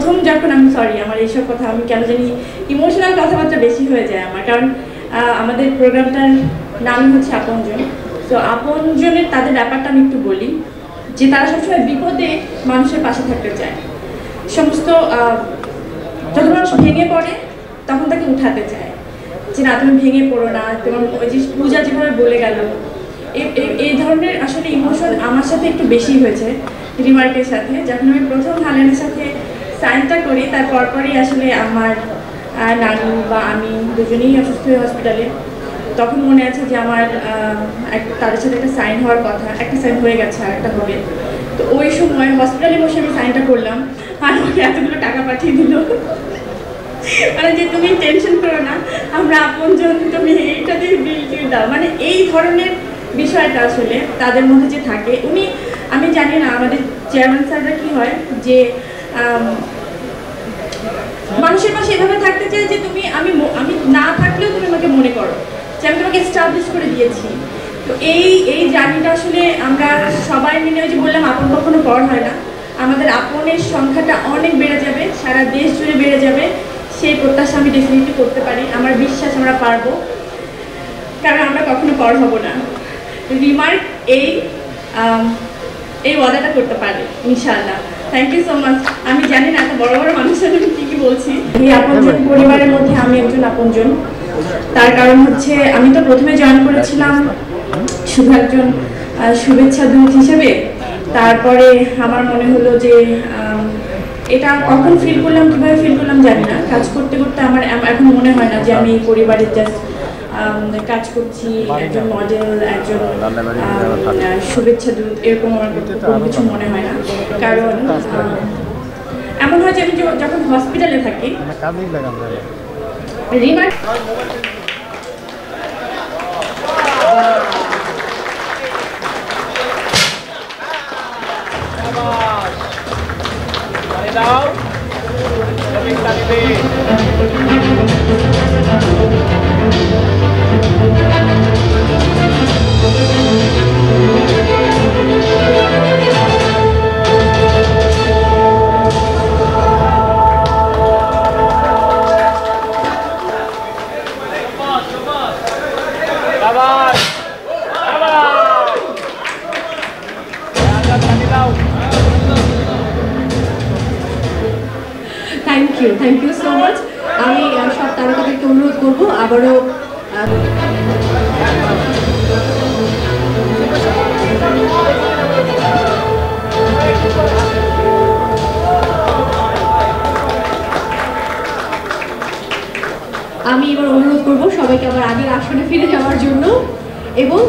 প্রথম যখন আমি সরি আমার এইসব কথা আমি কেন জানি ইমোশনাল কথাবার্তা বেশি হয়ে যায় আমার, কারণ আমাদের প্রোগ্রামটার নাম হচ্ছে আপনজন। তো আপনজনের তাদের ব্যাপারটা আমি একটু বলি, যে তারা সবসময় বিপদে মানুষের পাশে থাকতে চায়। সমস্ত যখন মানুষ ভেঙে পড়ে তখন তাকে উঠাতে চায়, যে না তুমি ভেঙে পড়ো না, তোমার ওই যে পূজা যেভাবে বলে গেল, এই ধরনের আসলে ইমোশন আমার সাথে একটু বেশি হয়েছে রিমার্কের সাথে। যখন আমি প্রথম হালেনের সাথে সাইনটা করি তার পরপরই আসলে আমার নানু বা আমি দুজনেই অসুস্থ হয়ে হসপিটালে। তখন মনে আছে যে আমার তাদের সাথে একটা সাইন হওয়ার কথা, একটা সাইন হয়ে গেছে আর একটা হবে। তো ওই সময় হসপিটালে বসে আমি সাইনটা করলাম আর আমাকে এতগুলো টাকা পাঠিয়ে দিল, মানে যে তুমি টেনশন করো না, আমরা আপনজন, তুমি এইটা দিয়ে বিল দিয়ে দাও। মানে এই ধরনের বিষয়টা আসলে তাদের মধ্যে যে থাকে, উনি আমি জানি না আমাদের চেয়ারম্যান স্যাররা কি হয় যে মানুষের পাশে এভাবে থাকতে চায় যে তুমি আমি না থাকলেও তুমি আমাকে মনে করো, যে আমি তোমাকে এস্টাবলিশ করে দিয়েছি। তো এই জার্নিটা আসলে আমরা সবাই মিলে, ওই যে বললাম আপন কখনো পর হয় না, আমাদের আপনের সংখ্যাটা অনেক বেড়ে যাবে, সারা দেশ জুড়ে বেড়ে যাবে, সেই প্রত্যাশা আমি ডেফিনেটলি করতে পারি। আমার বিশ্বাস আমরা পারবো, কারণ আমরা কখনো পর হব না। রিমার্ক এই ওয়াদাটা করতে পারে ইনশাআল্লাহ। Thank you so much. আমি জানি না এত বড় বড় মানুষের জন্য কী বলছি। এই আপনজন পরিবারের মধ্যে আমি একজন আপনজন। তার কারণ হচ্ছে আমি তো প্রথমে জয়েন করেছিলাম শুধু একজন শুভেচ্ছা দূত হিসেবে। তারপরে আমার মনে হলো যে এটা কখন ফিল করলাম, কীভাবে ফিল করলাম জানি না, কাজ করতে করতে আমার এখন মনে হয় না যে আমি এই পরিবারের জাস্ট কাজ করছি, একজন মডেল, একজন শুভেচ্ছা দূত, এরকম আমার কোনো কিছু মনে হয় না। কারণ এমন হয় যে আমি যখন হসপিটালে থাকি remark thank you so much. আমি সব তারকাদেরকে অনুরোধ করবো আবারও সবাইকে আবার আগের আসনে ফিরে যাওয়ার জন্য, এবং